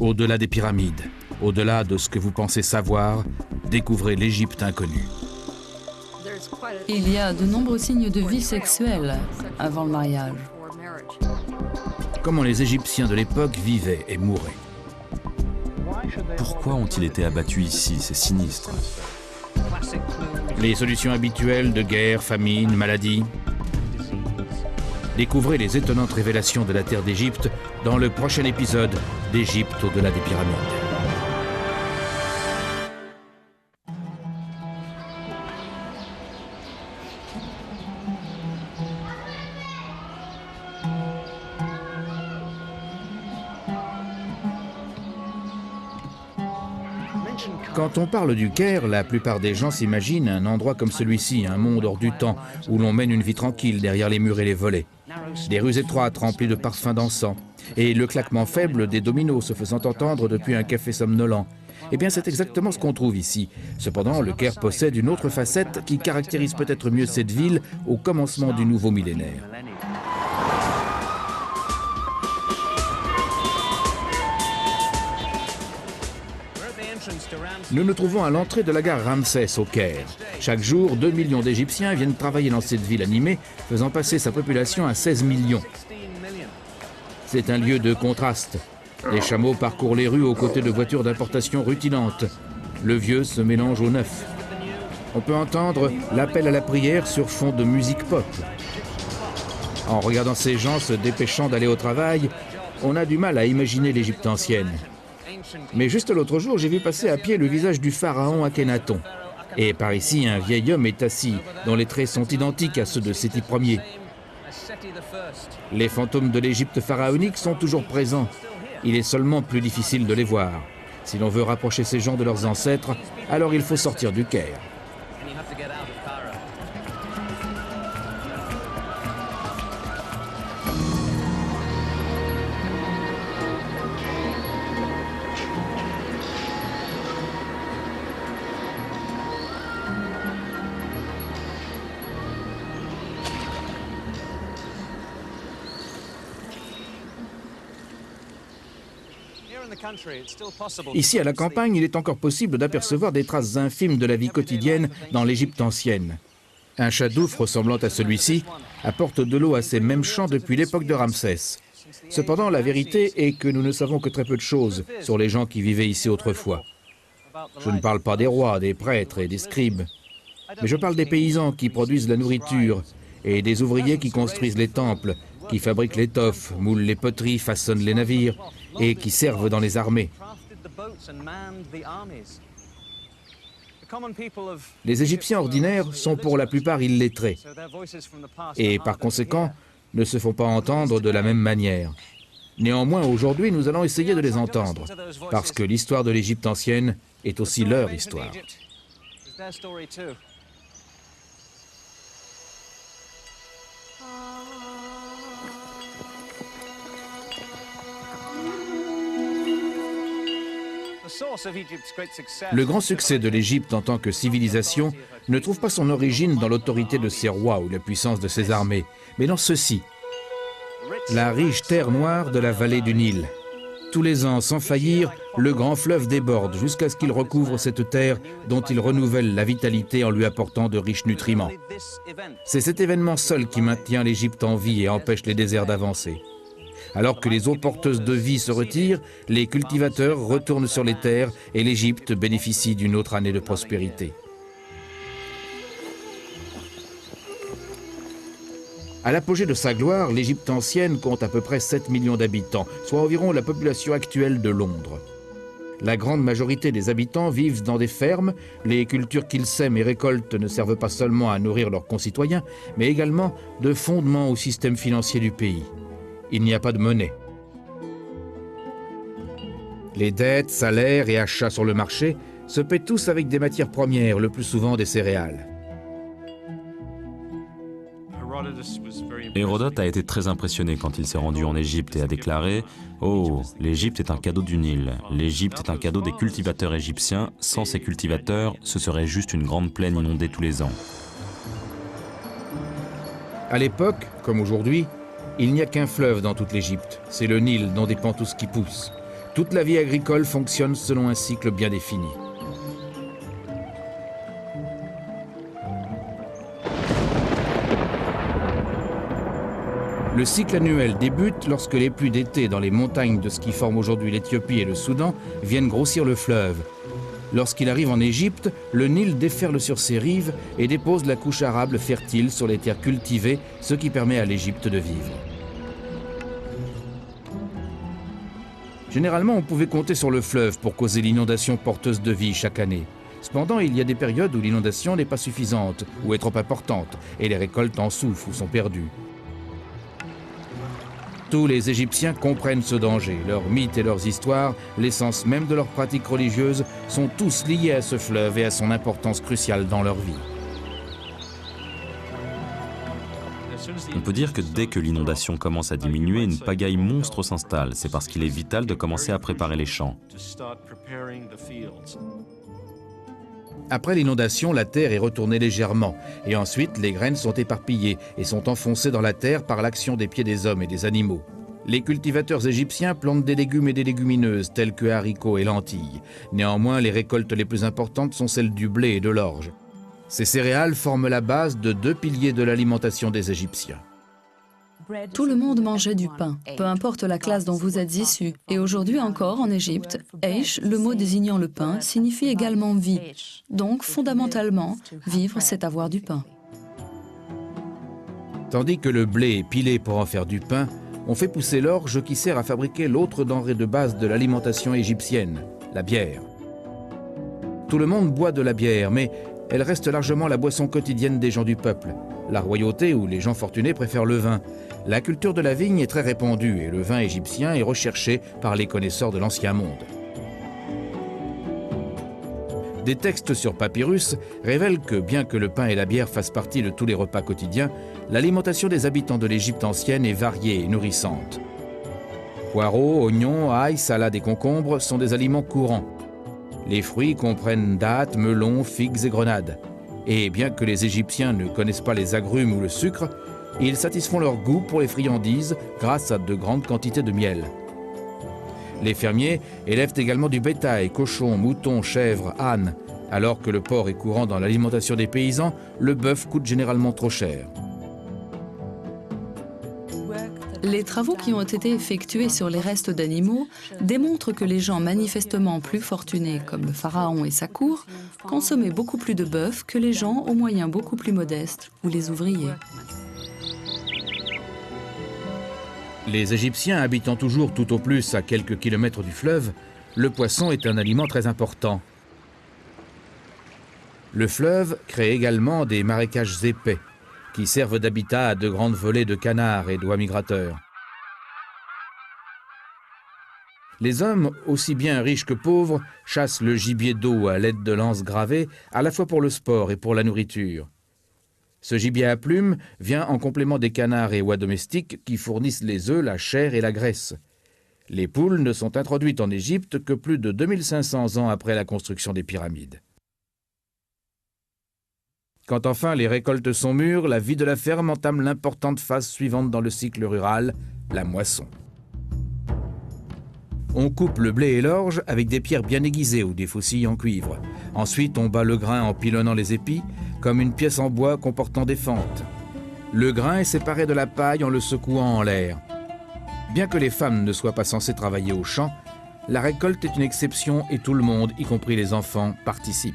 Au-delà des pyramides, au-delà de ce que vous pensez savoir, découvrez l'Égypte inconnue. Il y a de nombreux signes de vie sexuelle avant le mariage. Comment les Égyptiens de l'époque vivaient et mouraient. Pourquoi ont-ils été abattus ici? C'est sinistre. Les solutions habituelles de guerre, famine, maladie. Découvrez les étonnantes révélations de la terre d'Égypte dans le prochain épisode d'Égypte au-delà des pyramides. Quand on parle du Caire, la plupart des gens s'imaginent un endroit comme celui-ci, un monde hors du temps, où l'on mène une vie tranquille derrière les murs et les volets. Des rues étroites remplies de parfums d'encens, et le claquement faible des dominos se faisant entendre depuis un café somnolent. Eh bien, c'est exactement ce qu'on trouve ici. Cependant, le Caire possède une autre facette qui caractérise peut-être mieux cette ville au commencement du nouveau millénaire. Nous nous trouvons à l'entrée de la gare Ramsès au Caire. Chaque jour, 2 millions d'Égyptiens viennent travailler dans cette ville animée, faisant passer sa population à 16 millions. C'est un lieu de contraste. Les chameaux parcourent les rues aux côtés de voitures d'importation rutilantes. Le vieux se mélange au neuf. On peut entendre l'appel à la prière sur fond de musique pop. En regardant ces gens se dépêchant d'aller au travail, on a du mal à imaginer l'Égypte ancienne. Mais juste l'autre jour, j'ai vu passer à pied le visage du pharaon Akhenaton. Et par ici, un vieil homme est assis, dont les traits sont identiques à ceux de Séti Ier. Les fantômes de l'Égypte pharaonique sont toujours présents. Il est seulement plus difficile de les voir. Si l'on veut rapprocher ces gens de leurs ancêtres, alors il faut sortir du Caire. Ici, à la campagne, il est encore possible d'apercevoir des traces infimes de la vie quotidienne dans l'Égypte ancienne. Un chadouf ressemblant à celui-ci apporte de l'eau à ces mêmes champs depuis l'époque de Ramsès. Cependant, la vérité est que nous ne savons que très peu de choses sur les gens qui vivaient ici autrefois. Je ne parle pas des rois, des prêtres et des scribes, mais je parle des paysans qui produisent la nourriture et des ouvriers qui construisent les temples, qui fabriquent l'étoffe, moulent les poteries, façonnent les navires et qui servent dans les armées. Les Égyptiens ordinaires sont pour la plupart illettrés et par conséquent ne se font pas entendre de la même manière. Néanmoins, aujourd'hui, nous allons essayer de les entendre parce que l'histoire de l'Égypte ancienne est aussi leur histoire. Le grand succès de l'Égypte en tant que civilisation ne trouve pas son origine dans l'autorité de ses rois ou la puissance de ses armées, mais dans ceci, la riche terre noire de la vallée du Nil. Tous les ans, sans faillir, le grand fleuve déborde jusqu'à ce qu'il recouvre cette terre dont il renouvelle la vitalité en lui apportant de riches nutriments. C'est cet événement seul qui maintient l'Égypte en vie et empêche les déserts d'avancer. Alors que les eaux porteuses de vie se retirent, les cultivateurs retournent sur les terres et l'Égypte bénéficie d'une autre année de prospérité. À l'apogée de sa gloire, l'Égypte ancienne compte à peu près 7 millions d'habitants, soit environ la population actuelle de Londres. La grande majorité des habitants vivent dans des fermes. Les cultures qu'ils sèment et récoltent ne servent pas seulement à nourrir leurs concitoyens, mais également de fondement au système financier du pays. Il n'y a pas de monnaie. Les dettes, salaires et achats sur le marché se paient tous avec des matières premières, le plus souvent des céréales. Hérodote a été très impressionné quand il s'est rendu en Égypte et a déclaré « Oh, l'Égypte est un cadeau du Nil. L'Égypte est un cadeau des cultivateurs égyptiens. Sans ces cultivateurs, ce serait juste une grande plaine inondée tous les ans. » À l'époque, comme aujourd'hui, il n'y a qu'un fleuve dans toute l'Égypte. C'est le Nil dont dépend tout ce qui pousse. Toute la vie agricole fonctionne selon un cycle bien défini. Le cycle annuel débute lorsque les pluies d'été dans les montagnes de ce qui forment aujourd'hui l'Éthiopie et le Soudan viennent grossir le fleuve. Lorsqu'il arrive en Égypte, le Nil déferle sur ses rives et dépose la couche arable fertile sur les terres cultivées, ce qui permet à l'Égypte de vivre. Généralement, on pouvait compter sur le fleuve pour causer l'inondation porteuse de vie chaque année. Cependant, il y a des périodes où l'inondation n'est pas suffisante ou est trop importante et les récoltes en souffrent ou sont perdues. Tous les Égyptiens comprennent ce danger. Leurs mythes et leurs histoires, l'essence même de leurs pratiques religieuses, sont tous liés à ce fleuve et à son importance cruciale dans leur vie. On peut dire que dès que l'inondation commence à diminuer, une pagaille monstre s'installe. C'est parce qu'il est vital de commencer à préparer les champs. Après l'inondation, la terre est retournée légèrement et ensuite les graines sont éparpillées et sont enfoncées dans la terre par l'action des pieds des hommes et des animaux. Les cultivateurs égyptiens plantent des légumes et des légumineuses tels que haricots et lentilles. Néanmoins, les récoltes les plus importantes sont celles du blé et de l'orge. Ces céréales forment la base de 2 piliers de l'alimentation des Égyptiens. Tout le monde mangeait du pain, peu importe la classe dont vous êtes issu. Et aujourd'hui encore, en Égypte, Aish, le mot désignant le pain, signifie également vie. Donc, fondamentalement, vivre, c'est avoir du pain. Tandis que le blé est pilé pour en faire du pain, on fait pousser l'orge qui sert à fabriquer l'autre denrée de base de l'alimentation égyptienne, la bière. Tout le monde boit de la bière, mais elle reste largement la boisson quotidienne des gens du peuple. La royauté ou les gens fortunés préfèrent le vin. La culture de la vigne est très répandue et le vin égyptien est recherché par les connaisseurs de l'Ancien Monde. Des textes sur papyrus révèlent que bien que le pain et la bière fassent partie de tous les repas quotidiens, l'alimentation des habitants de l'Égypte ancienne est variée et nourrissante. Poireaux, oignons, ail, salades et concombres sont des aliments courants. Les fruits comprennent dattes, melons, figues et grenades. Et bien que les Égyptiens ne connaissent pas les agrumes ou le sucre, ils satisfont leur goût pour les friandises grâce à de grandes quantités de miel. Les fermiers élèvent également du bétail, cochons, moutons, chèvres, ânes. Alors que le porc est courant dans l'alimentation des paysans, le bœuf coûte généralement trop cher. Les travaux qui ont été effectués sur les restes d'animaux démontrent que les gens manifestement plus fortunés, comme le pharaon et sa cour, consommaient beaucoup plus de bœuf que les gens aux moyens beaucoup plus modestes ou les ouvriers. Les Égyptiens habitant toujours tout au plus à quelques kilomètres du fleuve, le poisson est un aliment très important. Le fleuve crée également des marécages épais, qui servent d'habitat à de grandes volées de canards et d'oies migrateurs. Les hommes, aussi bien riches que pauvres, chassent le gibier d'eau à l'aide de lances gravées, à la fois pour le sport et pour la nourriture. Ce gibier à plumes vient en complément des canards et oies domestiques qui fournissent les œufs, la chair et la graisse. Les poules ne sont introduites en Égypte que plus de 2500 ans après la construction des pyramides. Quand enfin les récoltes sont mûres, la vie de la ferme entame l'importante phase suivante dans le cycle rural, la moisson. On coupe le blé et l'orge avec des pierres bien aiguisées ou des faucilles en cuivre. Ensuite, on bat le grain en pilonnant les épis, comme une pièce en bois comportant des fentes. Le grain est séparé de la paille en le secouant en l'air. Bien que les femmes ne soient pas censées travailler au champ, la récolte est une exception et tout le monde, y compris les enfants, participe.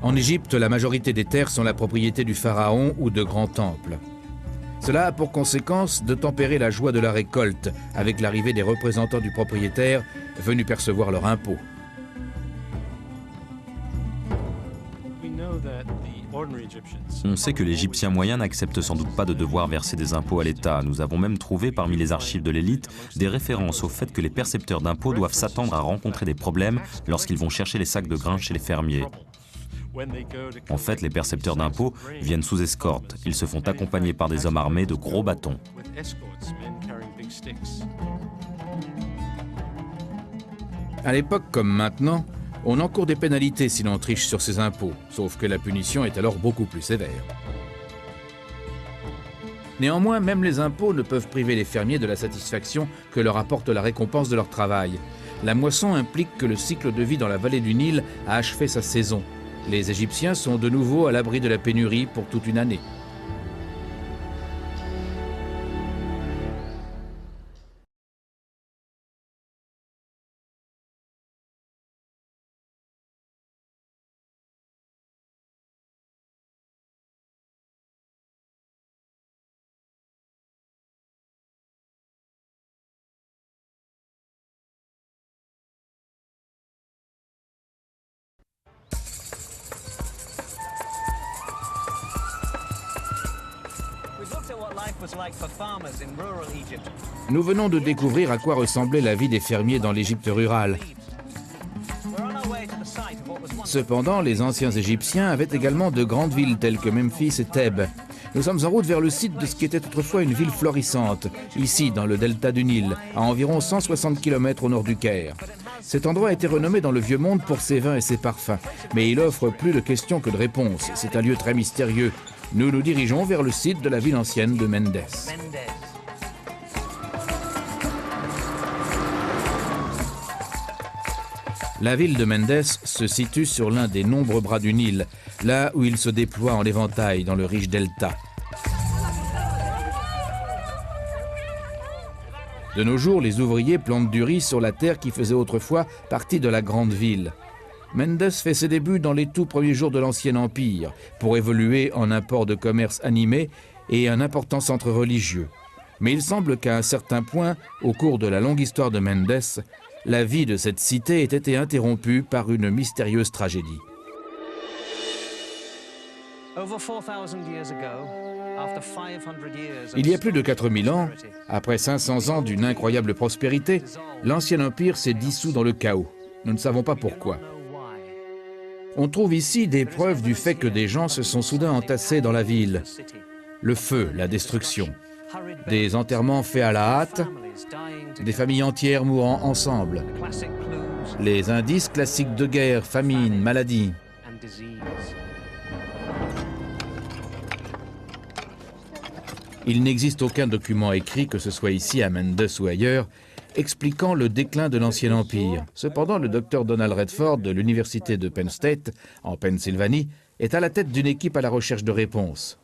En Égypte, la majorité des terres sont la propriété du pharaon ou de grands temples. Cela a pour conséquence de tempérer la joie de la récolte avec l'arrivée des représentants du propriétaire venus percevoir leur impôt. On sait que l'Égyptien moyen n'accepte sans doute pas de devoir verser des impôts à l'État. Nous avons même trouvé parmi les archives de l'élite des références au fait que les percepteurs d'impôts doivent s'attendre à rencontrer des problèmes lorsqu'ils vont chercher les sacs de grains chez les fermiers. En fait, les percepteurs d'impôts viennent sous escorte. Ils se font accompagner par des hommes armés de gros bâtons. À l'époque comme maintenant, on encourt des pénalités si l'on triche sur ses impôts, sauf que la punition est alors beaucoup plus sévère. Néanmoins, même les impôts ne peuvent priver les fermiers de la satisfaction que leur apporte la récompense de leur travail. La moisson implique que le cycle de vie dans la vallée du Nil a achevé sa saison. Les Égyptiens sont de nouveau à l'abri de la pénurie pour toute une année. Nous venons de découvrir à quoi ressemblait la vie des fermiers dans l'Égypte rurale. Cependant, les anciens Égyptiens avaient également de grandes villes telles que Memphis et Thèbes. Nous sommes en route vers le site de ce qui était autrefois une ville florissante, ici dans le delta du Nil, à environ 160 km au nord du Caire. Cet endroit a été renommé dans le Vieux Monde pour ses vins et ses parfums, mais il offre plus de questions que de réponses. C'est un lieu très mystérieux. Nous nous dirigeons vers le site de la ville ancienne de Mendes. La ville de Mendes se situe sur l'un des nombreux bras du Nil, là où il se déploie en éventail dans le riche delta. De nos jours, les ouvriers plantent du riz sur la terre qui faisait autrefois partie de la grande ville. Mendes fait ses débuts dans les tout premiers jours de l'Ancien Empire, pour évoluer en un port de commerce animé et un important centre religieux. Mais il semble qu'à un certain point, au cours de la longue histoire de Mendes, la vie de cette cité ait été interrompue par une mystérieuse tragédie. Il y a plus de 4000 ans, après 500 ans d'une incroyable prospérité, l'Ancien Empire s'est dissous dans le chaos. Nous ne savons pas pourquoi. On trouve ici des preuves du fait que des gens se sont soudain entassés dans la ville. Le feu, la destruction, des enterrements faits à la hâte, des familles entières mourant ensemble, les indices classiques de guerre, famine, maladie. Il n'existe aucun document écrit, que ce soit ici à Mendes ou ailleurs, expliquant le déclin de l'Ancien Empire. Cependant, le docteur Donald Redford de l'université de Penn State, en Pennsylvanie, est à la tête d'une équipe à la recherche de réponses.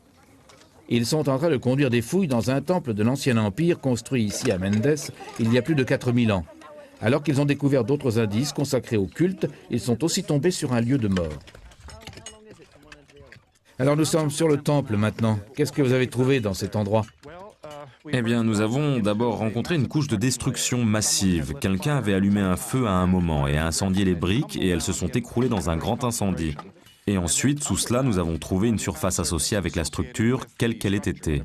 Ils sont en train de conduire des fouilles dans un temple de l'Ancien Empire construit ici à Mendes il y a plus de 4000 ans. Alors qu'ils ont découvert d'autres indices consacrés au culte, ils sont aussi tombés sur un lieu de mort. Alors nous sommes sur le temple maintenant. Qu'est-ce que vous avez trouvé dans cet endroit ? Eh bien, nous avons d'abord rencontré une couche de destruction massive. Quelqu'un avait allumé un feu à un moment et a incendié les briques et elles se sont écroulées dans un grand incendie. Et ensuite, sous cela, nous avons trouvé une surface associée avec la structure, quelle qu'elle ait été.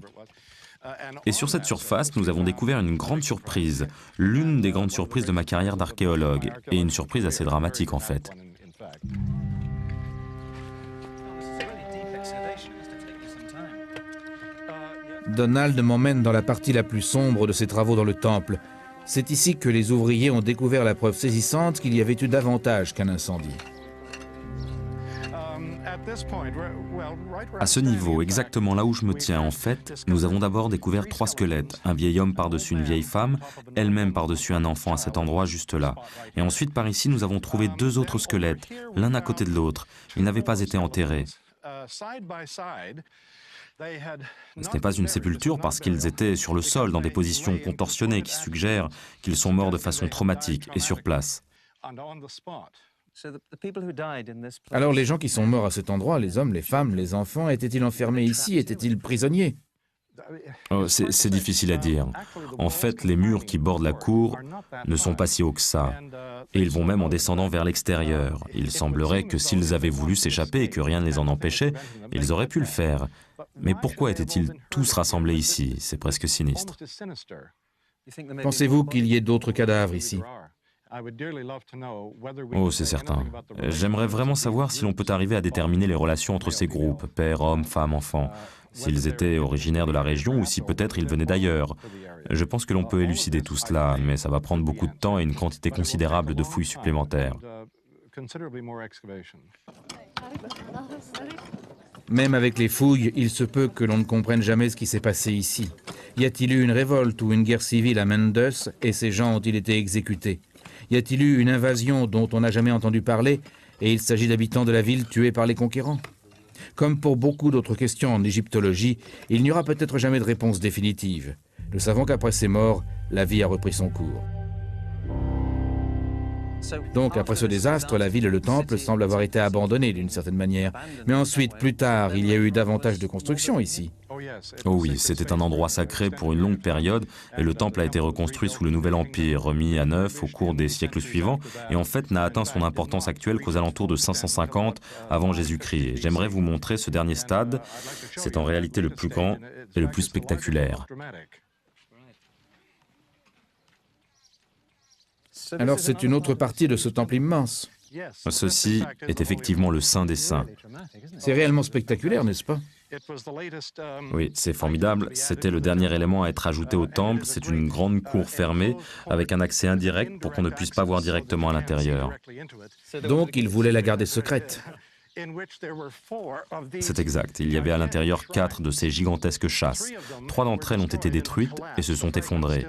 Et sur cette surface, nous avons découvert une grande surprise, l'une des grandes surprises de ma carrière d'archéologue, et une surprise assez dramatique en fait. Donald m'emmène dans la partie la plus sombre de ses travaux dans le temple. C'est ici que les ouvriers ont découvert la preuve saisissante qu'il y avait eu davantage qu'un incendie. À ce niveau, exactement là où je me tiens, en fait, nous avons d'abord découvert 3 squelettes. Un vieil homme par-dessus une vieille femme, elle-même par-dessus un enfant à cet endroit juste là. Et ensuite, par ici, nous avons trouvé 2 autres squelettes, l'un à côté de l'autre. Ils n'avaient pas été enterrés. Ce n'est pas une sépulture parce qu'ils étaient sur le sol, dans des positions contorsionnées qui suggèrent qu'ils sont morts de façon traumatique et sur place. Alors les gens qui sont morts à cet endroit, les hommes, les femmes, les enfants, étaient-ils enfermés ici? Étaient-ils prisonniers? Oh, c'est difficile à dire. En fait, les murs qui bordent la cour ne sont pas si hauts que ça. Et ils vont même en descendant vers l'extérieur. Il semblerait que s'ils avaient voulu s'échapper et que rien ne les en empêchait, ils auraient pu le faire. Mais pourquoi étaient-ils tous rassemblés ici? C'est presque sinistre. Pensez-vous qu'il y ait d'autres cadavres ici? Oh, c'est certain. J'aimerais vraiment savoir si l'on peut arriver à déterminer les relations entre ces groupes, père, homme, femme, enfant, s'ils étaient originaires de la région ou si peut-être ils venaient d'ailleurs. Je pense que l'on peut élucider tout cela, mais ça va prendre beaucoup de temps et une quantité considérable de fouilles supplémentaires. Même avec les fouilles, il se peut que l'on ne comprenne jamais ce qui s'est passé ici. Y a-t-il eu une révolte ou une guerre civile à Mendes et ces gens ont-ils été exécutés? Y a-t-il eu une invasion dont on n'a jamais entendu parler et il s'agit d'habitants de la ville tués par les conquérants? Comme pour beaucoup d'autres questions en égyptologie, il n'y aura peut-être jamais de réponse définitive. Nous savons qu'après ces morts, la vie a repris son cours. Donc, après ce désastre, la ville et le temple semblent avoir été abandonnés d'une certaine manière. Mais ensuite, plus tard, il y a eu davantage de construction ici. Oh oui, c'était un endroit sacré pour une longue période et le temple a été reconstruit sous le Nouvel Empire, remis à neuf au cours des siècles suivants et en fait n'a atteint son importance actuelle qu'aux alentours de 550 avant Jésus-Christ. J'aimerais vous montrer ce dernier stade. C'est en réalité le plus grand et le plus spectaculaire. Alors c'est une autre partie de ce temple immense. Ceci est effectivement le Saint des Saints. C'est réellement spectaculaire, n'est-ce pas? Oui, c'est formidable. C'était le dernier élément à être ajouté au temple. C'est une grande cour fermée avec un accès indirect pour qu'on ne puisse pas voir directement à l'intérieur. Donc il voulait la garder secrète. C'est exact. Il y avait à l'intérieur 4 de ces gigantesques chasses. 3 d'entre elles ont été détruites et se sont effondrées.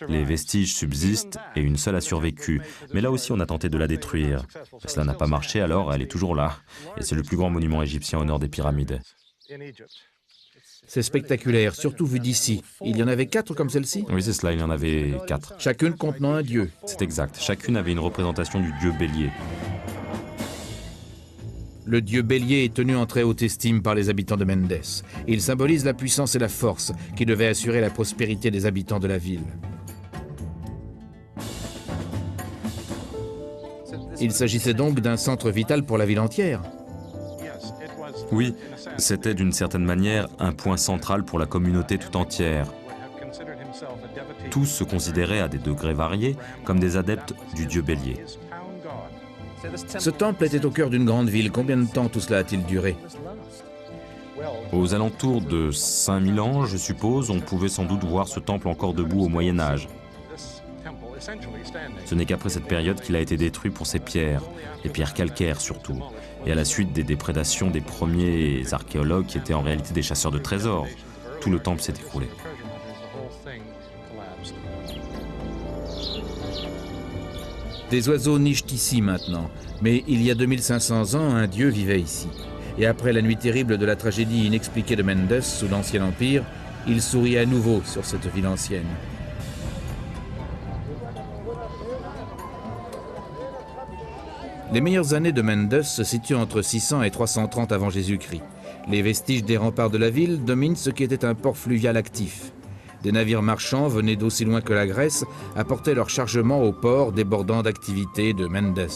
Les vestiges subsistent et une seule a survécu. Mais là aussi, on a tenté de la détruire. Cela n'a pas marché, alors elle est toujours là. Et c'est le plus grand monument égyptien au nord des pyramides. C'est spectaculaire, surtout vu d'ici. Il y en avait 4 comme celle-ci? Oui, c'est cela, il y en avait 4. Chacune contenant un dieu. C'est exact. Chacune avait une représentation du dieu bélier. Le dieu bélier est tenu en très haute estime par les habitants de Mendes. Il symbolise la puissance et la force qui devaient assurer la prospérité des habitants de la ville. Il s'agissait donc d'un centre vital pour la ville entière. Oui, c'était d'une certaine manière un point central pour la communauté tout entière. Tous se considéraient à des degrés variés comme des adeptes du dieu bélier. Ce temple était au cœur d'une grande ville. Combien de temps tout cela a-t-il duré? Aux alentours de 5000 ans, je suppose, on pouvait sans doute voir ce temple encore debout au Moyen-Âge. Ce n'est qu'après cette période qu'il a été détruit pour ses pierres, les pierres calcaires surtout, et à la suite des déprédations des premiers archéologues qui étaient en réalité des chasseurs de trésors. Tout le temple s'est écroulé. Des oiseaux nichent ici maintenant, mais il y a 2500 ans, un dieu vivait ici. Et après la nuit terrible de la tragédie inexpliquée de Mendes sous l'Ancien Empire, il sourit à nouveau sur cette ville ancienne. Les meilleures années de Mendes se situent entre 600 et 330 avant Jésus-Christ. Les vestiges des remparts de la ville dominent ce qui était un port fluvial actif. Des navires marchands venus d'aussi loin que la Grèce apportaient leur chargement au port débordant d'activités de Mendes.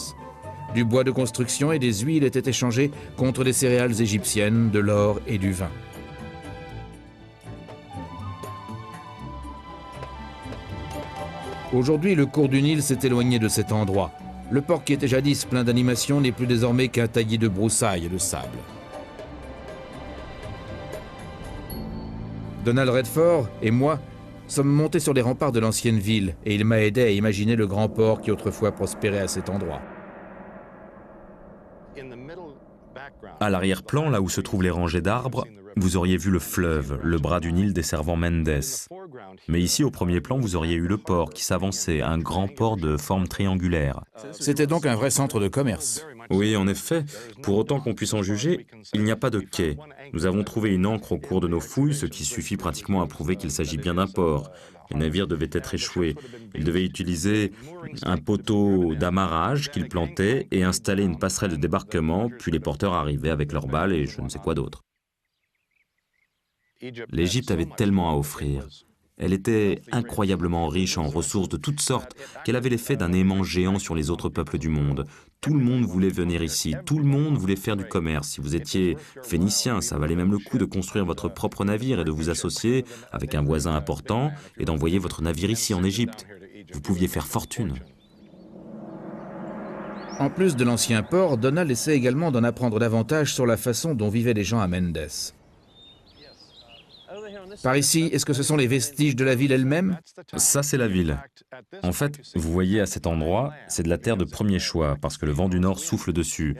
Du bois de construction et des huiles étaient échangés contre des céréales égyptiennes, de l'or et du vin. Aujourd'hui, le cours du Nil s'est éloigné de cet endroit. Le port qui était jadis plein d'animation n'est plus désormais qu'un taillis de broussailles et de sable. Donald Redford et moi sommes montés sur les remparts de l'ancienne ville et il m'a aidé à imaginer le grand port qui autrefois prospérait à cet endroit. À l'arrière-plan, là où se trouvent les rangées d'arbres, vous auriez vu le fleuve, le bras du Nil desservant Mendes. Mais ici, au premier plan, vous auriez eu le port qui s'avançait, un grand port de forme triangulaire. C'était donc un vrai centre de commerce. Oui, en effet. Pour autant qu'on puisse en juger, il n'y a pas de quai. Nous avons trouvé une ancre au cours de nos fouilles, ce qui suffit pratiquement à prouver qu'il s'agit bien d'un port. Les navires devaient être échoués. Ils devaient utiliser un poteau d'amarrage qu'ils plantaient et installer une passerelle de débarquement, puis les porteurs arrivaient avec leurs balles et je ne sais quoi d'autre. L'Égypte avait tellement à offrir. Elle était incroyablement riche en ressources de toutes sortes qu'elle avait l'effet d'un aimant géant sur les autres peuples du monde. Tout le monde voulait venir ici, tout le monde voulait faire du commerce. Si vous étiez phénicien, ça valait même le coup de construire votre propre navire et de vous associer avec un voisin important et d'envoyer votre navire ici en Égypte. Vous pouviez faire fortune. En plus de l'ancien port, Donald essaie également d'en apprendre davantage sur la façon dont vivaient les gens à Mendes. Par ici, est-ce que ce sont les vestiges de la ville elle-même? Ça, c'est la ville. En fait, vous voyez à cet endroit, c'est de la terre de premier choix, parce que le vent du nord souffle dessus.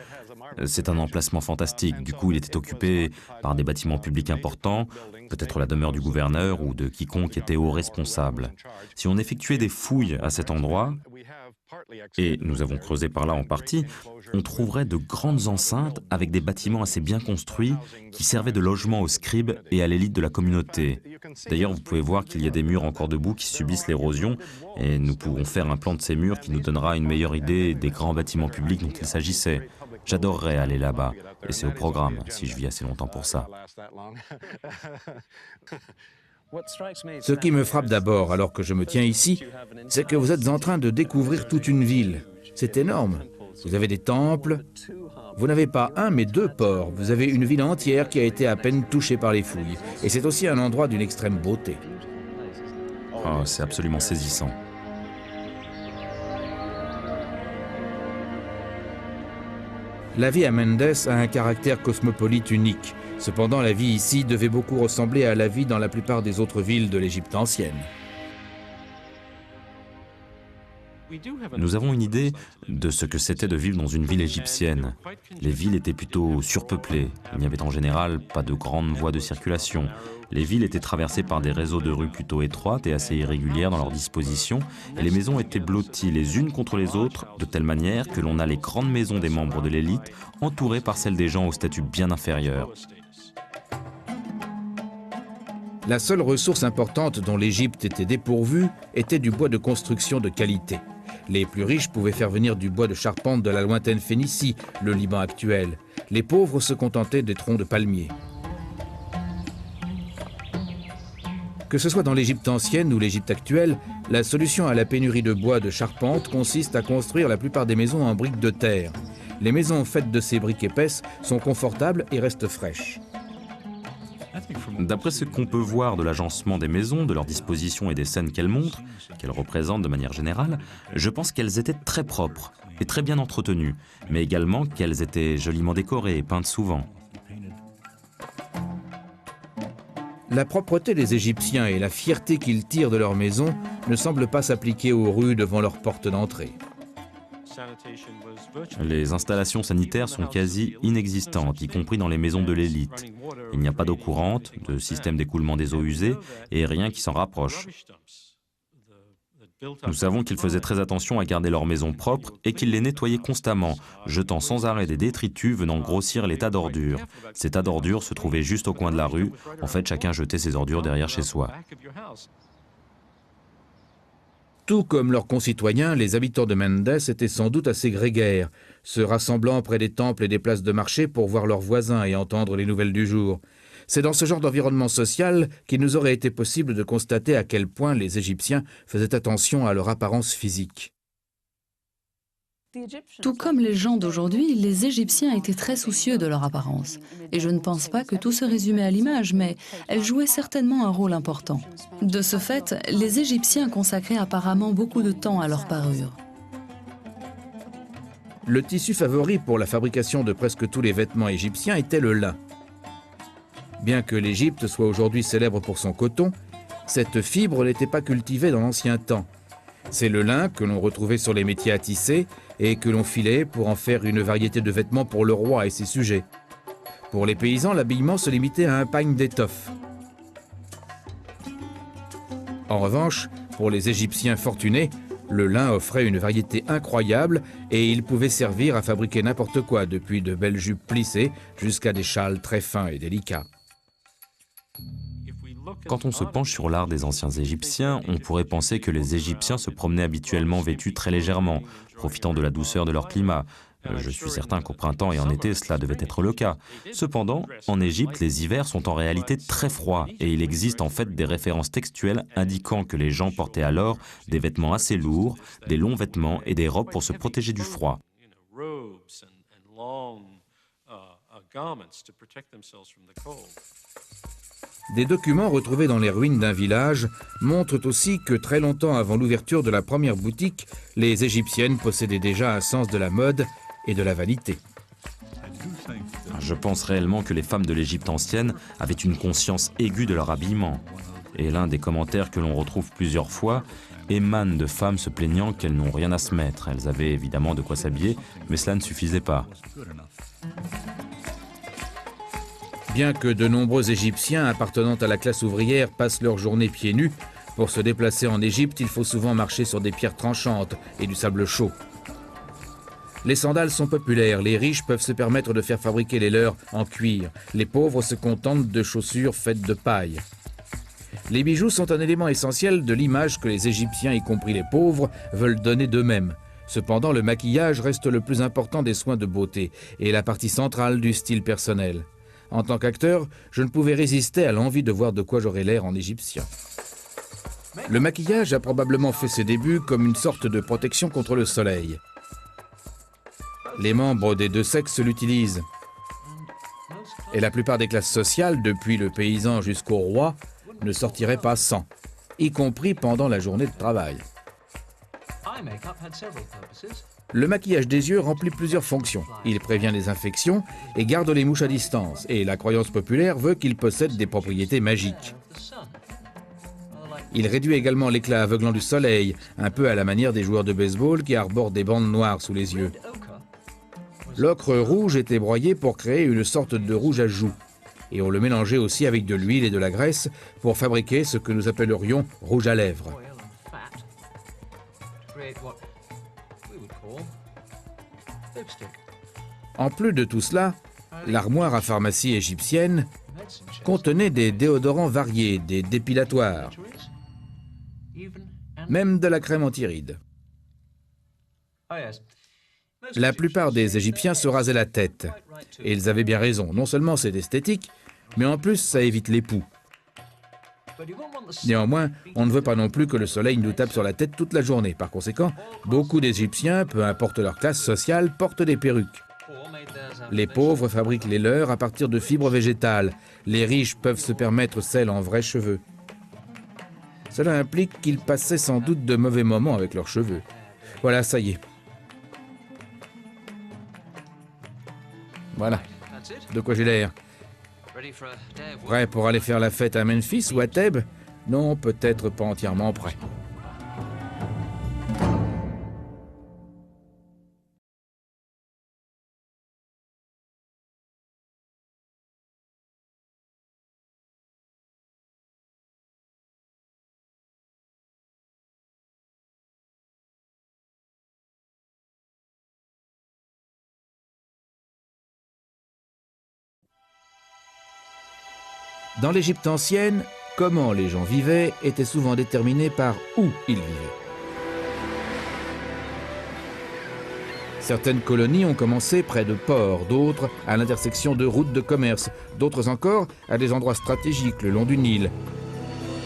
C'est un emplacement fantastique. Du coup, il était occupé par des bâtiments publics importants, peut-être la demeure du gouverneur ou de quiconque était haut responsable. Si on effectuait des fouilles à cet endroit, et nous avons creusé par là en partie, on trouverait de grandes enceintes avec des bâtiments assez bien construits qui servaient de logement aux scribes et à l'élite de la communauté. D'ailleurs, vous pouvez voir qu'il y a des murs encore debout qui subissent l'érosion et nous pourrons faire un plan de ces murs qui nous donnera une meilleure idée des grands bâtiments publics dont il s'agissait. J'adorerais aller là-bas et c'est au programme si je vis assez longtemps pour ça. Ce qui me frappe d'abord alors que je me tiens ici, c'est que vous êtes en train de découvrir toute une ville. C'est énorme. Vous avez des temples. Vous n'avez pas un, mais deux ports. Vous avez une ville entière qui a été à peine touchée par les fouilles. Et c'est aussi un endroit d'une extrême beauté. Oh, c'est absolument saisissant. La vie à Mendes a un caractère cosmopolite unique. Cependant, la vie ici devait beaucoup ressembler à la vie dans la plupart des autres villes de l'Égypte ancienne. Nous avons une idée de ce que c'était de vivre dans une ville égyptienne. Les villes étaient plutôt surpeuplées. Il n'y avait en général pas de grandes voies de circulation. Les villes étaient traversées par des réseaux de rues plutôt étroites et assez irrégulières dans leur disposition, et les maisons étaient blotties les unes contre les autres, de telle manière que l'on a les grandes maisons des membres de l'élite entourées par celles des gens au statut bien inférieur. La seule ressource importante dont l'Égypte était dépourvue était du bois de construction de qualité. Les plus riches pouvaient faire venir du bois de charpente de la lointaine Phénicie, le Liban actuel. Les pauvres se contentaient des troncs de palmiers. Que ce soit dans l'Égypte ancienne ou l'Égypte actuelle, la solution à la pénurie de bois de charpente consiste à construire la plupart des maisons en briques de terre. Les maisons faites de ces briques épaisses sont confortables et restent fraîches. D'après ce qu'on peut voir de l'agencement des maisons, de leur disposition et des scènes qu'elles montrent, qu'elles représentent de manière générale, je pense qu'elles étaient très propres et très bien entretenues, mais également qu'elles étaient joliment décorées et peintes souvent. La propreté des Égyptiens et la fierté qu'ils tirent de leurs maisons ne semblent pas s'appliquer aux rues devant leur porte d'entrée. Les installations sanitaires sont quasi inexistantes, y compris dans les maisons de l'élite. Il n'y a pas d'eau courante, de système d'écoulement des eaux usées et rien qui s'en rapproche. Nous savons qu'ils faisaient très attention à garder leurs maisons propres et qu'ils les nettoyaient constamment, jetant sans arrêt des détritus venant grossir les tas d'ordures. Ces tas d'ordures se trouvaient juste au coin de la rue. En fait, chacun jetait ses ordures derrière chez soi. Tout comme leurs concitoyens, les habitants de Mendes étaient sans doute assez grégaires, se rassemblant près des temples et des places de marché pour voir leurs voisins et entendre les nouvelles du jour. C'est dans ce genre d'environnement social qu'il nous aurait été possible de constater à quel point les Égyptiens faisaient attention à leur apparence physique. Tout comme les gens d'aujourd'hui, les Égyptiens étaient très soucieux de leur apparence. Et je ne pense pas que tout se résumait à l'image, mais elle jouait certainement un rôle important. De ce fait, les Égyptiens consacraient apparemment beaucoup de temps à leur parure. Le tissu favori pour la fabrication de presque tous les vêtements égyptiens était le lin. Bien que l'Égypte soit aujourd'hui célèbre pour son coton, cette fibre n'était pas cultivée dans l'ancien temps. C'est le lin que l'on retrouvait sur les métiers à tisser et que l'on filait pour en faire une variété de vêtements pour le roi et ses sujets. Pour les paysans, l'habillement se limitait à un pagne d'étoffe. En revanche, pour les Égyptiens fortunés, le lin offrait une variété incroyable et il pouvait servir à fabriquer n'importe quoi, depuis de belles jupes plissées jusqu'à des châles très fins et délicats. Quand on se penche sur l'art des anciens Égyptiens, on pourrait penser que les Égyptiens se promenaient habituellement vêtus très légèrement, profitant de la douceur de leur climat. Je suis certain qu'au printemps et en été, cela devait être le cas. Cependant, en Égypte, les hivers sont en réalité très froids et il existe en fait des références textuelles indiquant que les gens portaient alors des vêtements assez lourds, des longs vêtements et des robes pour se protéger du froid. Des documents retrouvés dans les ruines d'un village montrent aussi que très longtemps avant l'ouverture de la première boutique, les Égyptiennes possédaient déjà un sens de la mode et de la vanité. Je pense réellement que les femmes de l'Égypte ancienne avaient une conscience aiguë de leur habillement. Et l'un des commentaires que l'on retrouve plusieurs fois émanent de femmes se plaignant qu'elles n'ont rien à se mettre. Elles avaient évidemment de quoi s'habiller, mais cela ne suffisait pas. Bien que de nombreux Égyptiens appartenant à la classe ouvrière passent leur journée pieds nus, pour se déplacer en Égypte, il faut souvent marcher sur des pierres tranchantes et du sable chaud. Les sandales sont populaires, les riches peuvent se permettre de faire fabriquer les leurs en cuir. Les pauvres se contentent de chaussures faites de paille. Les bijoux sont un élément essentiel de l'image que les Égyptiens, y compris les pauvres, veulent donner d'eux-mêmes. Cependant, le maquillage reste le plus important des soins de beauté et la partie centrale du style personnel. En tant qu'acteur, je ne pouvais résister à l'envie de voir de quoi j'aurais l'air en égyptien. Le maquillage a probablement fait ses débuts comme une sorte de protection contre le soleil. Les membres des deux sexes l'utilisent. Et la plupart des classes sociales, depuis le paysan jusqu'au roi, ne sortiraient pas sans, y compris pendant la journée de travail. Le maquillage des yeux remplit plusieurs fonctions. Il prévient les infections et garde les mouches à distance. Et la croyance populaire veut qu'il possède des propriétés magiques. Il réduit également l'éclat aveuglant du soleil, un peu à la manière des joueurs de baseball qui arborent des bandes noires sous les yeux. L'ocre rouge était broyé pour créer une sorte de rouge à joues. Et on le mélangeait aussi avec de l'huile et de la graisse pour fabriquer ce que nous appellerions rouge à lèvres. En plus de tout cela, l'armoire à pharmacie égyptienne contenait des déodorants variés, des dépilatoires, même de la crème anti-rides. La plupart des Égyptiens se rasaient la tête. Et ils avaient bien raison. Non seulement c'est esthétique, mais en plus ça évite les poux. Néanmoins, on ne veut pas non plus que le soleil nous tape sur la tête toute la journée. Par conséquent, beaucoup d'Égyptiens, peu importe leur classe sociale, portent des perruques. Les pauvres fabriquent les leurs à partir de fibres végétales. Les riches peuvent se permettre celles en vrais cheveux. Cela implique qu'ils passaient sans doute de mauvais moments avec leurs cheveux. Voilà, ça y est. Voilà, de quoi j'ai l'air. Prêt pour aller faire la fête à Memphis ou à Thèbes? Non, peut-être pas entièrement prêt. Dans l'Égypte ancienne, comment les gens vivaient était souvent déterminé par où ils vivaient. Certaines colonies ont commencé près de ports, d'autres à l'intersection de routes de commerce, d'autres encore à des endroits stratégiques le long du Nil.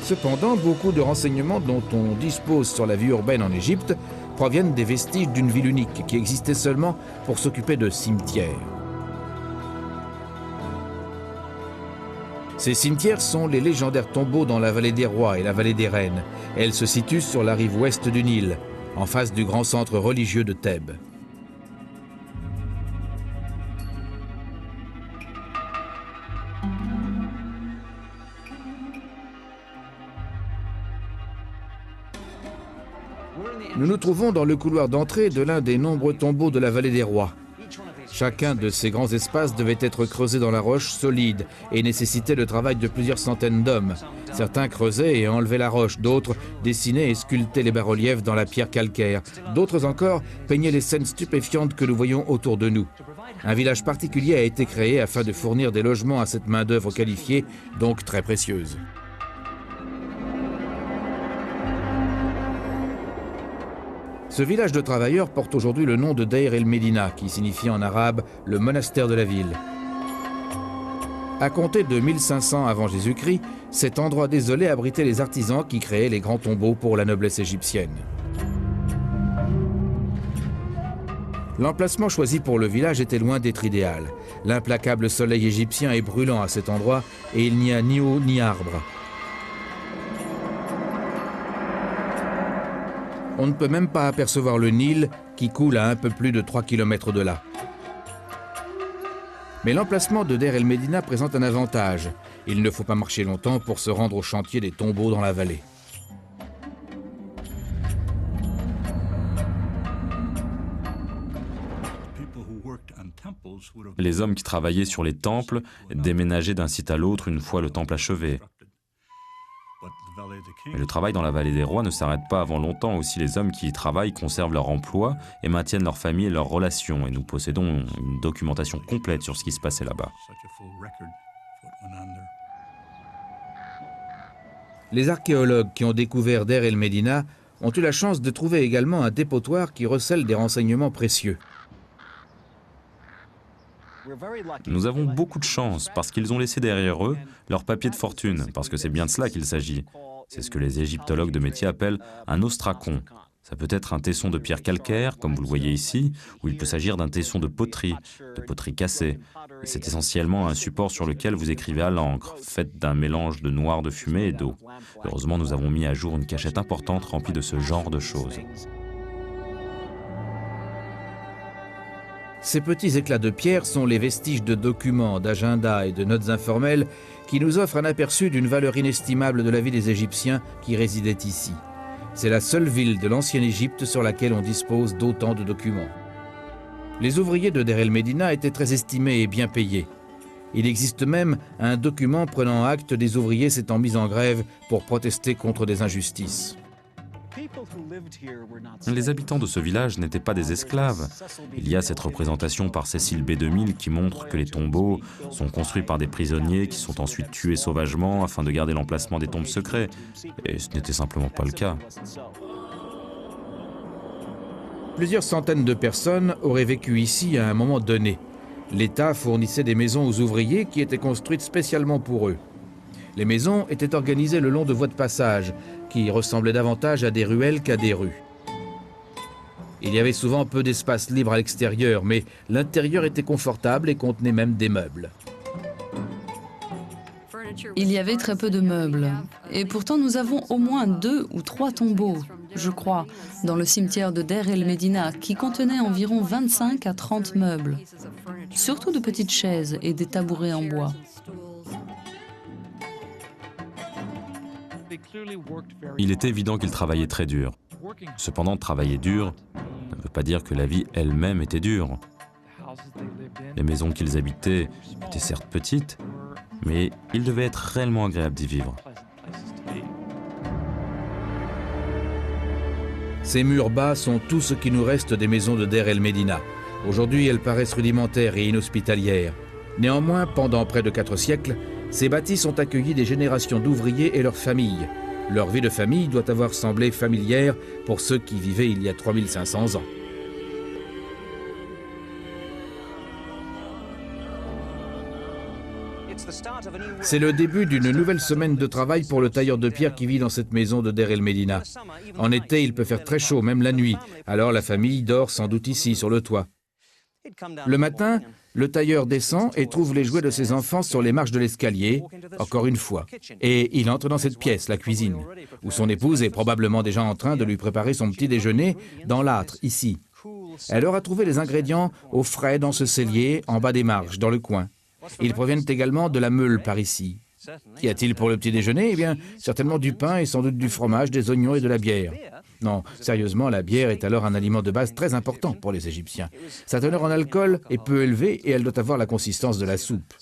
Cependant, beaucoup de renseignements dont on dispose sur la vie urbaine en Égypte proviennent des vestiges d'une ville unique qui existait seulement pour s'occuper de cimetières. Ces cimetières sont les légendaires tombeaux dans la vallée des rois et la vallée des reines. Elles se situent sur la rive ouest du Nil, en face du grand centre religieux de Thèbes. Nous nous trouvons dans le couloir d'entrée de l'un des nombreux tombeaux de la vallée des rois. Chacun de ces grands espaces devait être creusé dans la roche solide et nécessitait le travail de plusieurs centaines d'hommes. Certains creusaient et enlevaient la roche, d'autres dessinaient et sculptaient les bas-reliefs dans la pierre calcaire. D'autres encore peignaient les scènes stupéfiantes que nous voyons autour de nous. Un village particulier a été créé afin de fournir des logements à cette main-d'œuvre qualifiée, donc très précieuse. Ce village de travailleurs porte aujourd'hui le nom de Deir el-Médina, qui signifie en arabe « le monastère de la ville ». À compter de 1500 avant Jésus-Christ, cet endroit désolé abritait les artisans qui créaient les grands tombeaux pour la noblesse égyptienne. L'emplacement choisi pour le village était loin d'être idéal. L'implacable soleil égyptien est brûlant à cet endroit et il n'y a ni eau ni arbre. On ne peut même pas apercevoir le Nil qui coule à un peu plus de 3 km de là. Mais l'emplacement de Deir el-Médina présente un avantage. Il ne faut pas marcher longtemps pour se rendre au chantier des tombeaux dans la vallée. Les hommes qui travaillaient sur les temples déménageaient d'un site à l'autre une fois le temple achevé. Mais le travail dans la vallée des rois ne s'arrête pas avant longtemps. Aussi, les hommes qui y travaillent conservent leur emploi et maintiennent leur famille et leurs relations. Et nous possédons une documentation complète sur ce qui se passait là-bas. Les archéologues qui ont découvert Der El Médina ont eu la chance de trouver également un dépotoir qui recèle des renseignements précieux. Nous avons beaucoup de chance parce qu'ils ont laissé derrière eux leurs papiers de fortune, parce que c'est bien de cela qu'il s'agit. C'est ce que les égyptologues de métier appellent un ostracon. Ça peut être un tesson de pierre calcaire, comme vous le voyez ici, ou il peut s'agir d'un tesson de poterie cassée. C'est essentiellement un support sur lequel vous écrivez à l'encre, fait d'un mélange de noir de fumée et d'eau. Heureusement, nous avons mis à jour une cachette importante remplie de ce genre de choses. Ces petits éclats de pierre sont les vestiges de documents, d'agendas et de notes informelles qui nous offrent un aperçu d'une valeur inestimable de la vie des Égyptiens qui résidaient ici. C'est la seule ville de l'ancienne Égypte sur laquelle on dispose d'autant de documents. Les ouvriers de Der El Médina étaient très estimés et bien payés. Il existe même un document prenant acte des ouvriers s'étant mis en grève pour protester contre des injustices. Les habitants de ce village n'étaient pas des esclaves. Il y a cette représentation par Cécile B2000 qui montre que les tombeaux sont construits par des prisonniers qui sont ensuite tués sauvagement afin de garder l'emplacement des tombes secrets. Et ce n'était simplement pas le cas. Plusieurs centaines de personnes auraient vécu ici à un moment donné. L'État fournissait des maisons aux ouvriers qui étaient construites spécialement pour eux. Les maisons étaient organisées le long de voies de passage, qui ressemblaient davantage à des ruelles qu'à des rues. Il y avait souvent peu d'espace libre à l'extérieur, mais l'intérieur était confortable et contenait même des meubles. Il y avait très peu de meubles. Et pourtant, nous avons au moins 2 ou 3 tombeaux, je crois, dans le cimetière de Der El Médina, qui contenait environ 25 à 30 meubles. Surtout de petites chaises et des tabourets en bois. Il était évident qu'ils travaillaient très dur. Cependant, travailler dur ne veut pas dire que la vie elle-même était dure. Les maisons qu'ils habitaient étaient certes petites, mais il devait être réellement agréable d'y vivre. Ces murs bas sont tout ce qui nous reste des maisons de Der El Médina. Aujourd'hui, elles paraissent rudimentaires et inhospitalières. Néanmoins, pendant près de 4 siècles, ces bâtisses ont accueilli des générations d'ouvriers et leurs familles. Leur vie de famille doit avoir semblé familière pour ceux qui vivaient il y a 3500 ans. C'est le début d'une nouvelle semaine de travail pour le tailleur de pierre qui vit dans cette maison de Der El Médina. En été, il peut faire très chaud, même la nuit. Alors la famille dort sans doute ici, sur le toit. Le matin, le tailleur descend et trouve les jouets de ses enfants sur les marches de l'escalier, encore une fois. Et il entre dans cette pièce, la cuisine, où son épouse est probablement déjà en train de lui préparer son petit déjeuner dans l'âtre, ici. Elle aura trouvé les ingrédients au frais dans ce cellier, en bas des marches, dans le coin. Ils proviennent également de la meule par ici. Qu'y a-t-il pour le petit déjeuner? Eh bien, certainement du pain et sans doute du fromage, des oignons et de la bière. Non, sérieusement, la bière est alors un aliment de base très important pour les Égyptiens. Sa teneur en alcool est peu élevée et elle doit avoir la consistance de la soupe.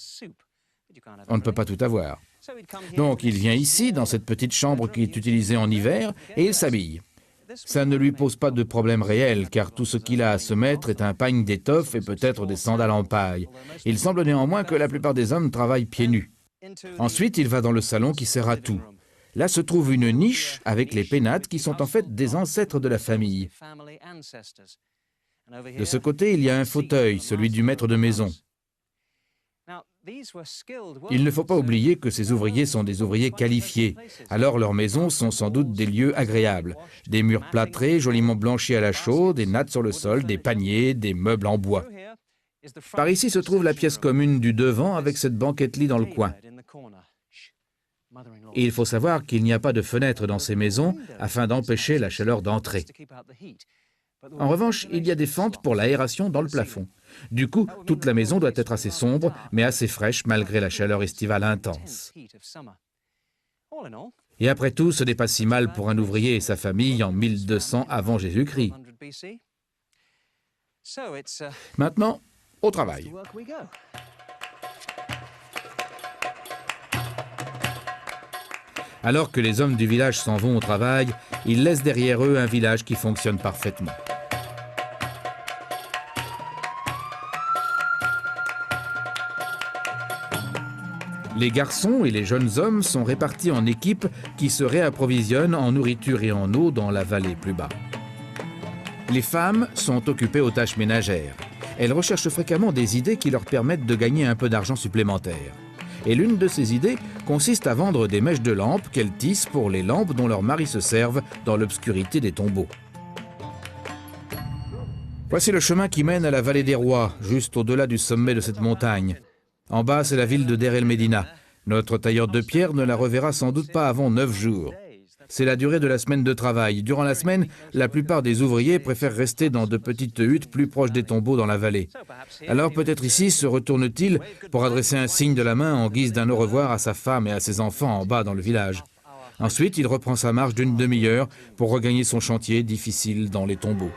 On ne peut pas tout avoir. Donc il vient ici, dans cette petite chambre qui est utilisée en hiver, et il s'habille. Ça ne lui pose pas de problème réel, car tout ce qu'il a à se mettre est un pagne d'étoffe et peut-être des sandales en paille. Il semble néanmoins que la plupart des hommes travaillent pieds nus. Ensuite, il va dans le salon qui sert à tout. Là se trouve une niche avec les pénates qui sont en fait des ancêtres de la famille. De ce côté, il y a un fauteuil, celui du maître de maison. Il ne faut pas oublier que ces ouvriers sont des ouvriers qualifiés. Alors leurs maisons sont sans doute des lieux agréables. Des murs plâtrés, joliment blanchis à la chaux, des nattes sur le sol, des paniers, des meubles en bois. Par ici se trouve la pièce commune du devant avec cette banquette-lit dans le coin. Et il faut savoir qu'il n'y a pas de fenêtre dans ces maisons afin d'empêcher la chaleur d'entrer. En revanche, il y a des fentes pour l'aération dans le plafond. Du coup, toute la maison doit être assez sombre, mais assez fraîche malgré la chaleur estivale intense. Et après tout, ce n'est pas si mal pour un ouvrier et sa famille en 1200 avant Jésus-Christ. Maintenant, au travail. Alors que les hommes du village s'en vont au travail, ils laissent derrière eux un village qui fonctionne parfaitement. Les garçons et les jeunes hommes sont répartis en équipes qui se réapprovisionnent en nourriture et en eau dans la vallée plus bas. Les femmes sont occupées aux tâches ménagères. Elles recherchent fréquemment des idées qui leur permettent de gagner un peu d'argent supplémentaire. Et l'une de ces idées consiste à vendre des mèches de lampes qu'elles tissent pour les lampes dont leurs maris se servent dans l'obscurité des tombeaux. Voici le chemin qui mène à la vallée des rois, juste au-delà du sommet de cette montagne. En bas, c'est la ville de Der el-Médina. Notre tailleur de pierre ne la reverra sans doute pas avant 9 jours. C'est la durée de la semaine de travail. Durant la semaine, la plupart des ouvriers préfèrent rester dans de petites huttes plus proches des tombeaux dans la vallée. Alors peut-être ici se retourne-t-il pour adresser un signe de la main en guise d'un au revoir à sa femme et à ses enfants en bas dans le village. Ensuite, il reprend sa marche d'une demi-heure pour regagner son chantier difficile dans les tombeaux.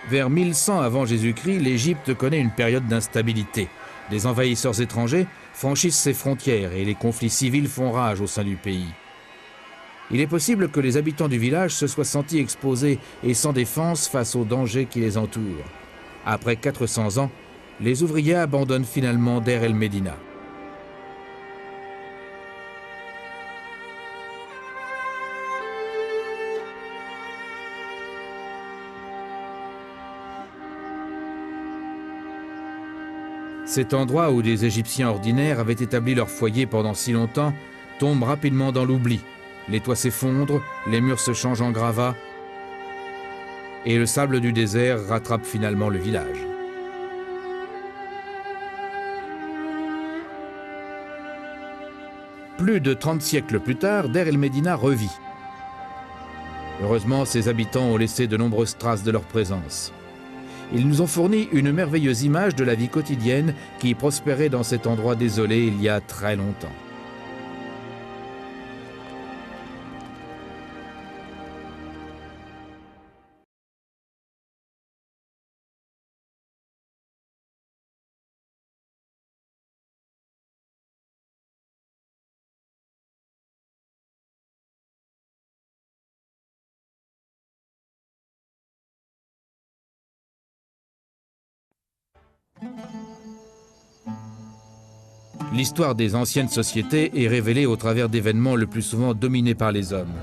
Vers 1100 avant Jésus-Christ, l'Égypte connaît une période d'instabilité. Des envahisseurs étrangers franchissent ses frontières et les conflits civils font rage au sein du pays. Il est possible que les habitants du village se soient sentis exposés et sans défense face aux dangers qui les entourent. Après 400 ans, les ouvriers abandonnent finalement Der el-Médina. Cet endroit où des Égyptiens ordinaires avaient établi leur foyer pendant si longtemps tombe rapidement dans l'oubli. Les toits s'effondrent, les murs se changent en gravats et le sable du désert rattrape finalement le village. Plus de 30 siècles plus tard, Der el-Médina revit. Heureusement, ses habitants ont laissé de nombreuses traces de leur présence. Ils nous ont fourni une merveilleuse image de la vie quotidienne qui prospérait dans cet endroit désolé il y a très longtemps. L'histoire des anciennes sociétés est révélée au travers d'événements le plus souvent dominés par les hommes.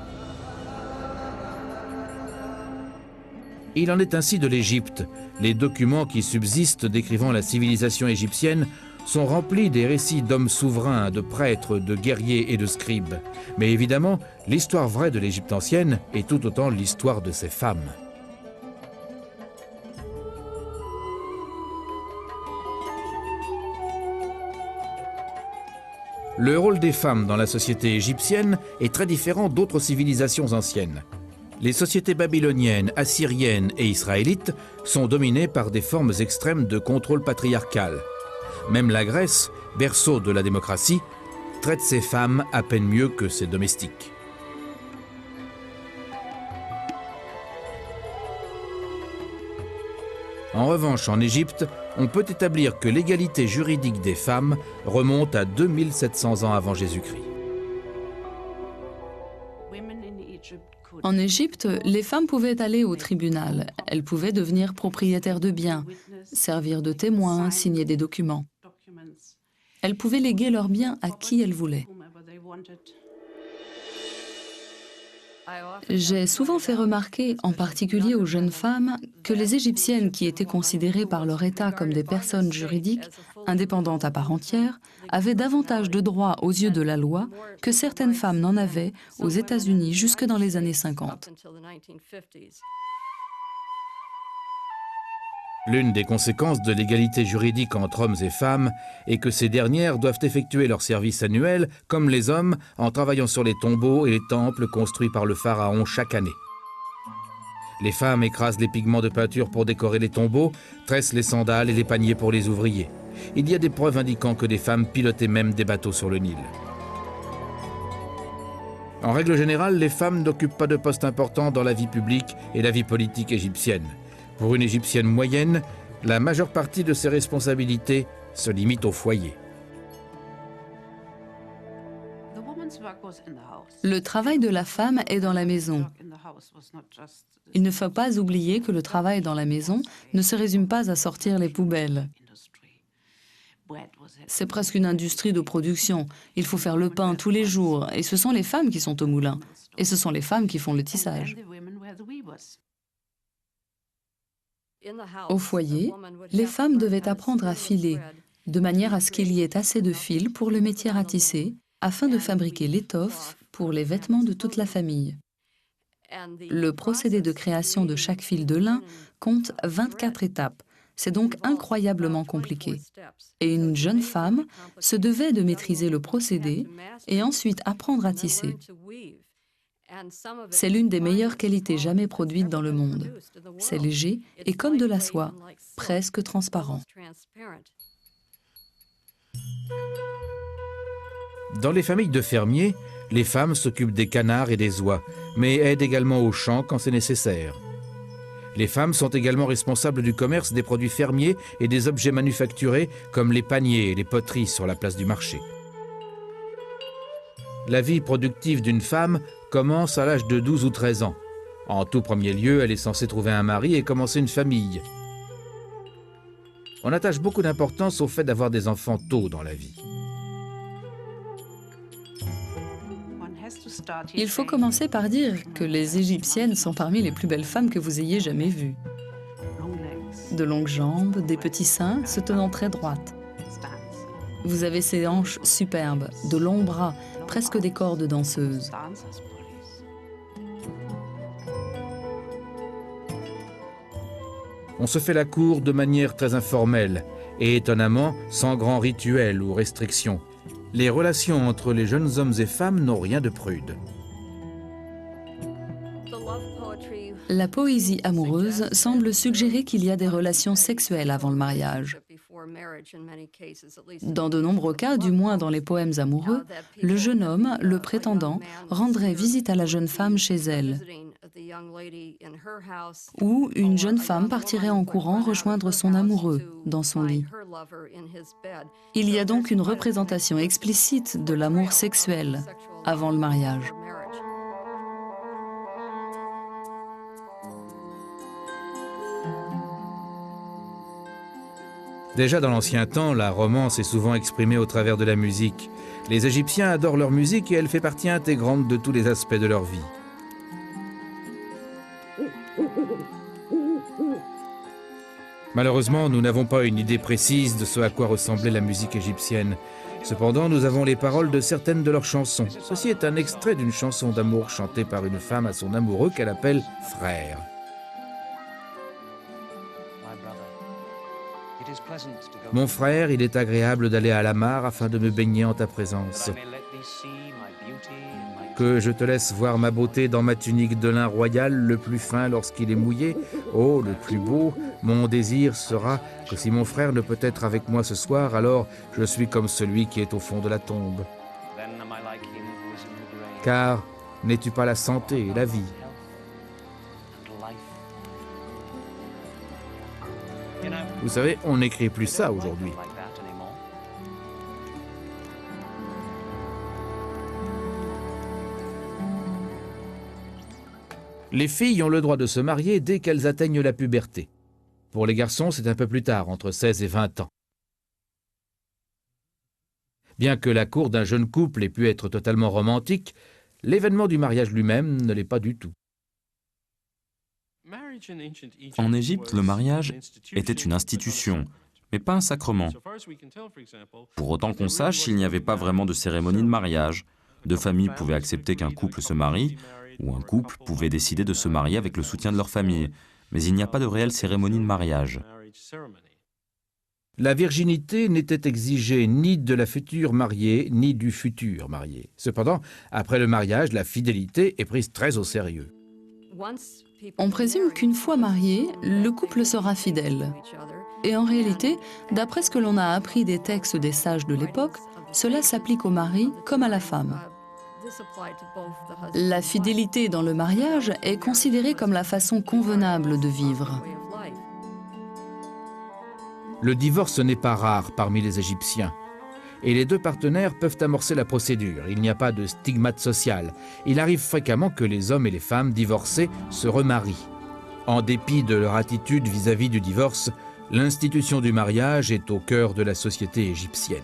Il en est ainsi de l'Égypte. Les documents qui subsistent décrivant la civilisation égyptienne sont remplis des récits d'hommes souverains, de prêtres, de guerriers et de scribes. Mais évidemment, l'histoire vraie de l'Égypte ancienne est tout autant l'histoire de ses femmes. Le rôle des femmes dans la société égyptienne est très différent d'autres civilisations anciennes. Les sociétés babyloniennes, assyriennes et israélites sont dominées par des formes extrêmes de contrôle patriarcal. Même la Grèce, berceau de la démocratie, traite ses femmes à peine mieux que ses domestiques. En revanche, en Égypte, on peut établir que l'égalité juridique des femmes remonte à 2700 ans avant Jésus-Christ. En Égypte, les femmes pouvaient aller au tribunal. Elles pouvaient devenir propriétaires de biens, servir de témoins, signer des documents. Elles pouvaient léguer leurs biens à qui elles voulaient. J'ai souvent fait remarquer, en particulier aux jeunes femmes, que les Égyptiennes qui étaient considérées par leur État comme des personnes juridiques, indépendantes à part entière, avaient davantage de droits aux yeux de la loi que certaines femmes n'en avaient aux États-Unis jusque dans les années 50. L'une des conséquences de l'égalité juridique entre hommes et femmes est que ces dernières doivent effectuer leur service annuel, comme les hommes, en travaillant sur les tombeaux et les temples construits par le pharaon chaque année. Les femmes écrasent les pigments de peinture pour décorer les tombeaux, tressent les sandales et les paniers pour les ouvriers. Il y a des preuves indiquant que des femmes pilotaient même des bateaux sur le Nil. En règle générale, les femmes n'occupent pas de poste important dans la vie publique et la vie politique égyptienne. Pour une Égyptienne moyenne, la majeure partie de ses responsabilités se limite au foyer. Le travail de la femme est dans la maison. Il ne faut pas oublier que le travail dans la maison ne se résume pas à sortir les poubelles. C'est presque une industrie de production. Il faut faire le pain tous les jours, et ce sont les femmes qui sont au moulin. Et ce sont les femmes qui font le tissage. Au foyer, les femmes devaient apprendre à filer, de manière à ce qu'il y ait assez de fil pour le métier à tisser, afin de fabriquer l'étoffe pour les vêtements de toute la famille. Le procédé de création de chaque fil de lin compte 24 étapes. C'est donc incroyablement compliqué. Et une jeune femme se devait de maîtriser le procédé et ensuite apprendre à tisser. C'est l'une des meilleures qualités jamais produites dans le monde. C'est léger et comme de la soie, presque transparent. Dans les familles de fermiers, les femmes s'occupent des canards et des oies, mais aident également aux champs quand c'est nécessaire. Les femmes sont également responsables du commerce des produits fermiers et des objets manufacturés comme les paniers et les poteries sur la place du marché. La vie productive d'une femme commence à l'âge de 12 ou 13 ans. En tout premier lieu, elle est censée trouver un mari et commencer une famille. On attache beaucoup d'importance au fait d'avoir des enfants tôt dans la vie. Il faut commencer par dire que les Égyptiennes sont parmi les plus belles femmes que vous ayez jamais vues. De longues jambes, des petits seins se tenant très droites. Vous avez ces hanches superbes, de longs bras, presque des corps de danseuses. On se fait la cour de manière très informelle et étonnamment sans grand rituel ou restriction. Les relations entre les jeunes hommes et femmes n'ont rien de prude. La poésie amoureuse semble suggérer qu'il y a des relations sexuelles avant le mariage. Dans de nombreux cas, du moins dans les poèmes amoureux, le jeune homme, le prétendant, rendrait visite à la jeune femme chez elle. Ou une jeune femme partirait en courant rejoindre son amoureux dans son lit. Il y a donc une représentation explicite de l'amour sexuel avant le mariage. Déjà dans l'ancien temps, la romance est souvent exprimée au travers de la musique. Les Égyptiens adorent leur musique et elle fait partie intégrante de tous les aspects de leur vie. Malheureusement, nous n'avons pas une idée précise de ce à quoi ressemblait la musique égyptienne. Cependant, nous avons les paroles de certaines de leurs chansons. Ceci est un extrait d'une chanson d'amour chantée par une femme à son amoureux qu'elle appelle « frère ». Mon frère, il est agréable d'aller à la mare afin de me baigner en ta présence. Que je te laisse voir ma beauté dans ma tunique de lin royal, le plus fin lorsqu'il est mouillé. Oh, le plus beau, mon désir sera que si mon frère ne peut être avec moi ce soir, alors je suis comme celui qui est au fond de la tombe. Car n'es-tu pas la santé et la vie? Vous savez, on n'écrit plus ça aujourd'hui. Les filles ont le droit de se marier dès qu'elles atteignent la puberté. Pour les garçons, c'est un peu plus tard, entre 16 et 20 ans. Bien que la cour d'un jeune couple ait pu être totalement romantique, l'événement du mariage lui-même ne l'est pas du tout. En Égypte, le mariage était une institution, mais pas un sacrement. Pour autant qu'on sache, il n'y avait pas vraiment de cérémonie de mariage. Deux familles pouvaient accepter qu'un couple se marie, ou un couple pouvait décider de se marier avec le soutien de leur famille, mais il n'y a pas de réelle cérémonie de mariage. La virginité n'était exigée ni de la future mariée, ni du futur marié. Cependant, après le mariage, la fidélité est prise très au sérieux. On présume qu'une fois marié, le couple sera fidèle. Et en réalité, d'après ce que l'on a appris des textes des sages de l'époque, cela s'applique au mari comme à la femme. La fidélité dans le mariage est considérée comme la façon convenable de vivre. Le divorce n'est pas rare parmi les Égyptiens. Et les deux partenaires peuvent amorcer la procédure. Il n'y a pas de stigmate social. Il arrive fréquemment que les hommes et les femmes divorcés se remarient. En dépit de leur attitude vis-à-vis du divorce, l'institution du mariage est au cœur de la société égyptienne.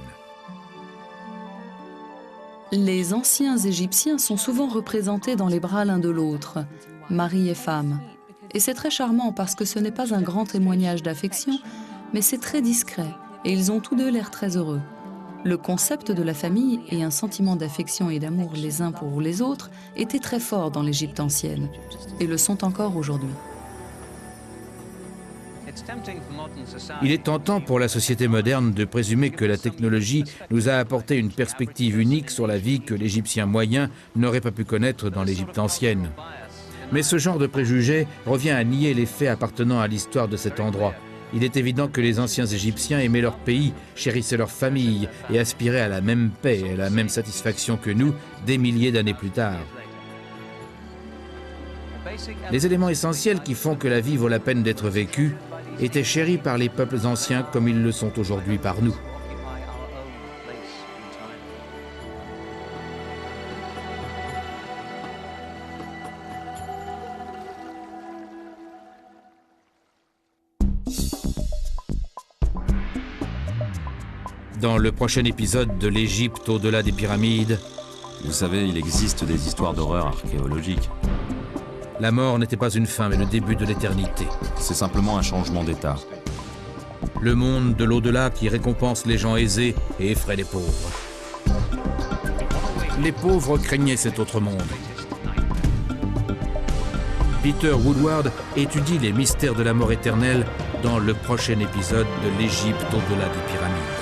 Les anciens Égyptiens sont souvent représentés dans les bras l'un de l'autre, mari et femme. Et c'est très charmant parce que ce n'est pas un grand témoignage d'affection, mais c'est très discret et ils ont tous deux l'air très heureux. Le concept de la famille et un sentiment d'affection et d'amour les uns pour les autres étaient très forts dans l'Égypte ancienne et le sont encore aujourd'hui. Il est tentant pour la société moderne de présumer que la technologie nous a apporté une perspective unique sur la vie que l'Égyptien moyen n'aurait pas pu connaître dans l'Égypte ancienne. Mais ce genre de préjugé revient à nier les faits appartenant à l'histoire de cet endroit. Il est évident que les anciens Égyptiens aimaient leur pays, chérissaient leur famille et aspiraient à la même paix et à la même satisfaction que nous, des milliers d'années plus tard. Les éléments essentiels qui font que la vie vaut la peine d'être vécue étaient chéris par les peuples anciens comme ils le sont aujourd'hui par nous. Dans le prochain épisode de l'Égypte au-delà des pyramides, Vous savez, il existe des histoires d'horreur archéologiques. la mort n'était pas une fin mais le début de l'éternité. C'est simplement un changement d'état. Le monde de l'au-delà qui récompense les gens aisés et effraie les pauvres. Les pauvres craignaient cet autre monde. Peter Woodward étudie les mystères de la mort éternelle dans le prochain épisode de l'Égypte au-delà des pyramides.